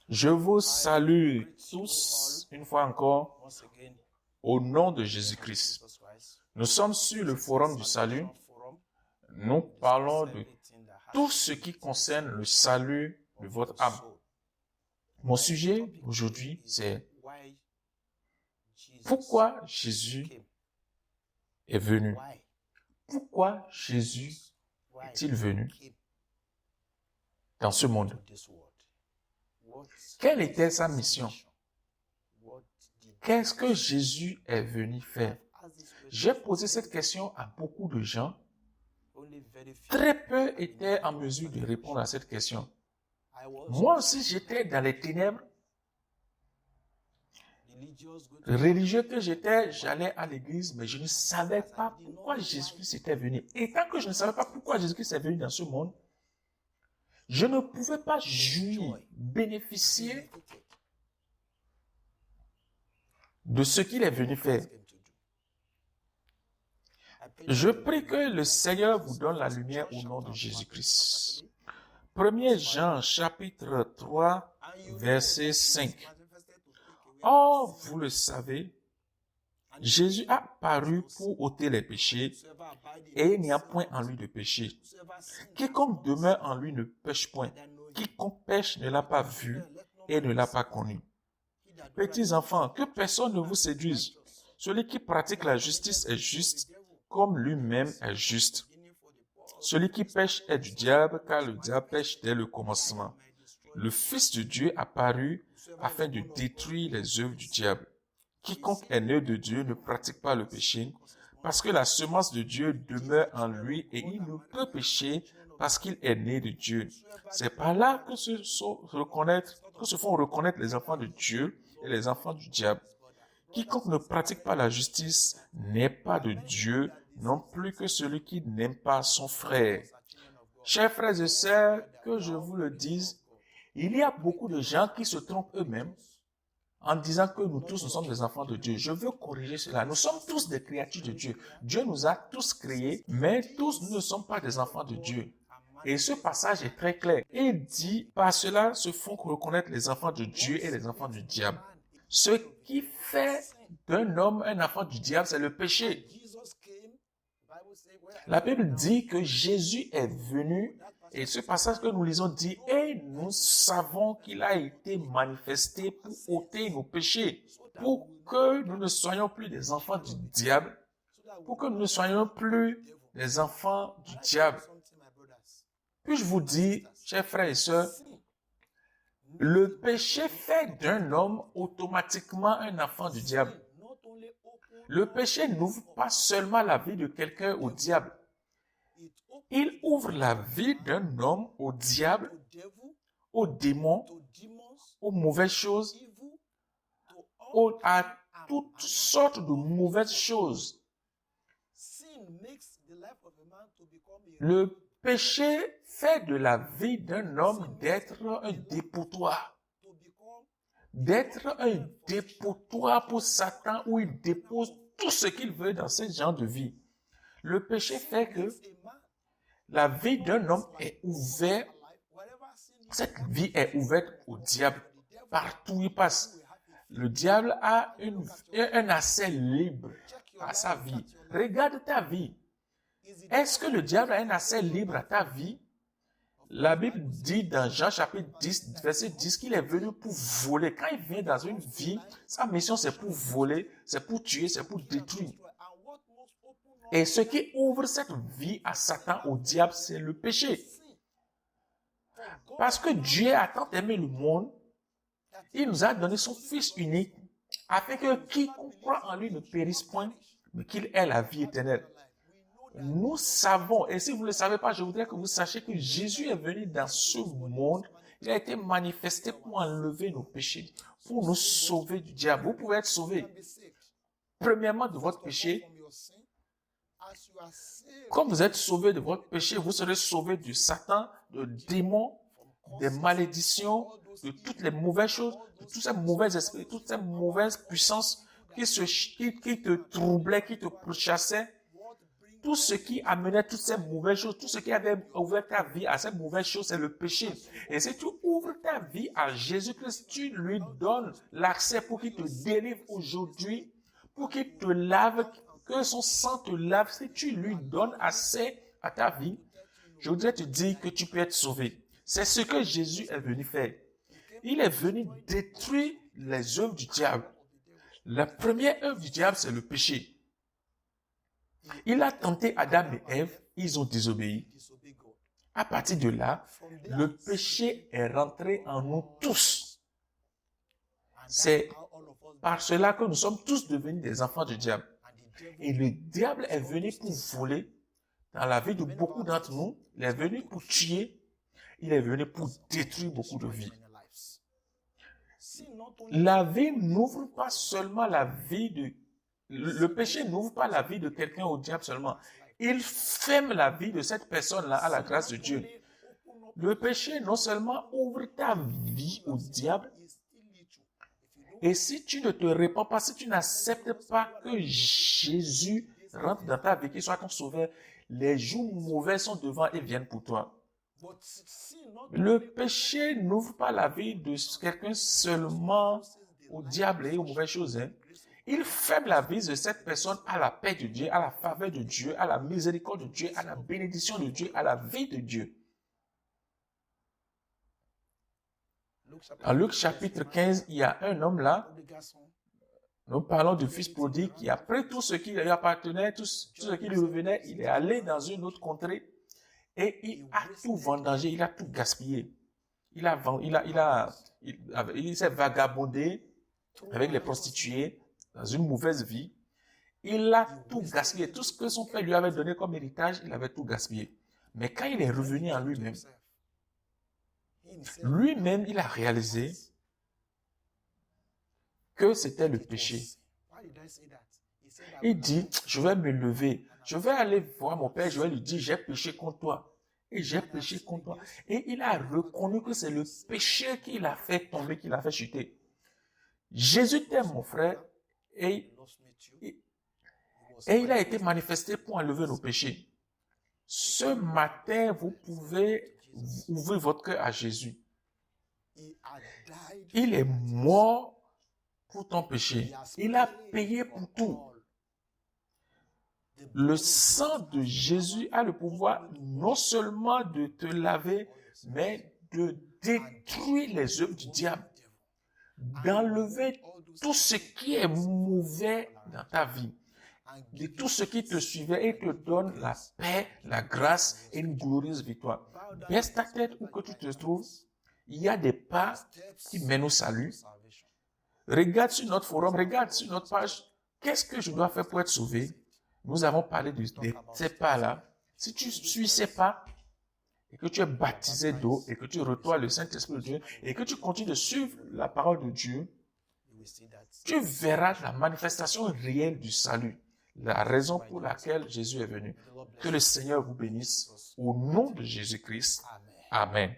Je vous salue tous, une fois encore, au nom de Jésus-Christ. Nous sommes sur le forum du salut. Nous parlons de tout ce qui concerne le salut de votre âme. Mon sujet aujourd'hui, c'est pourquoi Jésus est venu. Pourquoi Jésus est-il venu dans ce monde? Quelle était sa mission? Qu'est-ce que Jésus est venu faire? J'ai posé cette question à beaucoup de gens. Très peu étaient en mesure de répondre à cette question. Moi aussi, j'étais dans les ténèbres. Religieux que j'étais, j'allais à l'église, mais je ne savais pas pourquoi Jésus-Christ était venu. Et tant que je ne savais pas pourquoi Jésus-Christ est venu dans ce monde, je ne pouvais pas jouir, bénéficier de ce qu'il est venu faire. Je prie que le Seigneur vous donne la lumière au nom de Jésus-Christ. 1 Jean chapitre 3, verset 5. Or, vous le savez, Jésus a paru pour ôter les péchés, et il n'y a point en lui de péché. Quiconque demeure en lui ne pêche point. Quiconque pêche ne l'a pas vu et ne l'a pas connu. Petits enfants, que personne ne vous séduise. Celui qui pratique la justice est juste, comme lui-même est juste. Celui qui pêche est du diable, car le diable pêche dès le commencement. Le Fils de Dieu est apparu afin de détruire les œuvres du diable. Quiconque est né de Dieu ne pratique pas le péché, parce que la semence de Dieu demeure en lui et il ne peut pécher parce qu'il est né de Dieu. C'est par là que se font reconnaître les enfants de Dieu et les enfants du diable. Quiconque ne pratique pas la justice n'est pas de Dieu, non plus que celui qui n'aime pas son frère. Chers frères et sœurs, que je vous le dise, il y a beaucoup de gens qui se trompent eux-mêmes en disant que nous tous, nous sommes des enfants de Dieu. Je veux corriger cela. Nous sommes tous des créatures de Dieu. Dieu nous a tous créés, mais tous nous ne sommes pas des enfants de Dieu. Et ce passage est très clair. Il dit, par cela se font reconnaître les enfants de Dieu et les enfants du diable. Ce qui fait d'un homme un enfant du diable, c'est le péché. La Bible dit que Jésus est venu, et ce passage que nous lisons dit, et nous savons qu'il a été manifesté pour ôter nos péchés, pour que nous ne soyons plus des enfants du diable, pour que nous ne soyons plus des enfants du diable. Puis-je vous dire, chers frères et sœurs, le péché fait d'un homme automatiquement un enfant du diable. Le péché n'ouvre pas seulement la vie de quelqu'un au diable. Il ouvre la vie d'un homme au diable, aux démons, aux mauvaises choses, à toutes sortes de mauvaises choses. Le péché fait de la vie d'un homme d'être un dépotoir. D'être un dépotoir pour Satan où il dépose tout ce qu'il veut dans ce genre de vie. Le péché fait que la vie d'un homme est ouverte, cette vie est ouverte au diable. Partout où il passe, le diable a un accès libre à sa vie. Regarde ta vie. Est-ce que le diable a un accès libre à ta vie? La Bible dit dans Jean chapitre 10, verset 10, qu'il est venu pour voler. Quand il vient dans une vie, sa mission c'est pour voler, c'est pour tuer, c'est pour détruire. Et ce qui ouvre cette vie à Satan, au diable, c'est le péché. Parce que Dieu a tant aimé le monde, il nous a donné son Fils unique, afin que quiconque croit en lui ne périsse point, mais qu'il ait la vie éternelle. Nous savons, et si vous ne le savez pas, je voudrais que vous sachiez que Jésus est venu dans ce monde, il a été manifesté pour enlever nos péchés, pour nous sauver du diable. Vous pouvez être sauvé, premièrement, de votre péché. Quand vous êtes sauvé de votre péché, vous serez sauvé du Satan, de démons, des malédictions, de toutes les mauvaises choses, de tous ces mauvais esprits, toutes ces mauvaises puissances qui te troublaient, qui te pourchassaient. tout ce qui amenait toutes ces mauvaises choses, tout ce qui avait ouvert ta vie à ces mauvaises choses, c'est le péché. Et si tu ouvres ta vie à Jésus-Christ, tu lui donnes l'accès pour qu'il te délivre aujourd'hui, pour qu'il te lave, que son sang te lave. Si tu lui donnes accès à ta vie, je voudrais te dire que tu peux être sauvé. C'est ce que Jésus est venu faire. Il est venu détruire les œuvres du diable. La première œuvre du diable, c'est le péché. Il a tenté Adam et Ève, ils ont désobéi. À partir de là, le péché est rentré en nous tous. C'est par cela que nous sommes tous devenus des enfants du diable. Et le diable est venu pour voler dans la vie de beaucoup d'entre nous. Il est venu pour tuer. Il est venu pour détruire beaucoup de vies. La vie n'ouvre pas seulement la vie de... Le péché n'ouvre pas la vie de quelqu'un au diable seulement. Il ferme la vie de cette personne-là à la grâce de Dieu. Le péché non seulement ouvre ta vie au diable, et si tu ne te répands pas, si tu n'acceptes pas que Jésus rentre dans ta vie, qu'il soit ton sauveur, les jours mauvais sont devant et viennent pour toi. Le péché n'ouvre pas la vie de quelqu'un seulement au diable et aux mauvaises choses. Il ferme la vie de cette personne à la paix de Dieu, à la faveur de Dieu, à la miséricorde de Dieu, à la bénédiction de Dieu, à la vie de Dieu. En Luc chapitre 15, il y a un homme là, nous parlons du fils prodigue qui, après tout ce qui lui appartenait, tout ce qui lui revenait, il est allé dans une autre contrée et il a tout vendangé, il a tout gaspillé. Il s'est vagabondé avec les prostituées dans une mauvaise vie. Il a tout gaspillé. Tout ce que son père lui avait donné comme héritage, il avait tout gaspillé. Mais quand il est revenu en lui-même, il a réalisé que c'était le péché. Il dit, je vais me lever, je vais aller voir mon père, je vais lui dire, j'ai péché contre toi. Et j'ai péché contre toi. Et il a reconnu que c'est le péché qui l'a fait tomber, qui l'a fait chuter. Jésus t'aime, mon frère, et il a été manifesté pour enlever nos péchés. Ce matin, vous pouvez ouvrir votre cœur à Jésus. Il est mort pour ton péché. Il a payé pour tout. Le sang de Jésus a le pouvoir non seulement de te laver, mais de détruire les œuvres du diable, d'enlever tout ce qui est mauvais dans ta vie, de tout ce qui te suivait et te donne la paix, la grâce et une glorieuse victoire. Baisse ta tête où que tu te trouves. Il y a des pas qui mènent au salut. Regarde sur notre forum, regarde sur notre page. Qu'est-ce que je dois faire pour être sauvé? Nous avons parlé de ces pas-là. Si tu suis ces pas et que tu es baptisé d'eau et que tu reçois le Saint-Esprit de Dieu et que tu continues de suivre la parole de Dieu, tu verras la manifestation réelle du salut. La raison pour laquelle Jésus est venu. Que le Seigneur vous bénisse au nom de Jésus-Christ. Amen.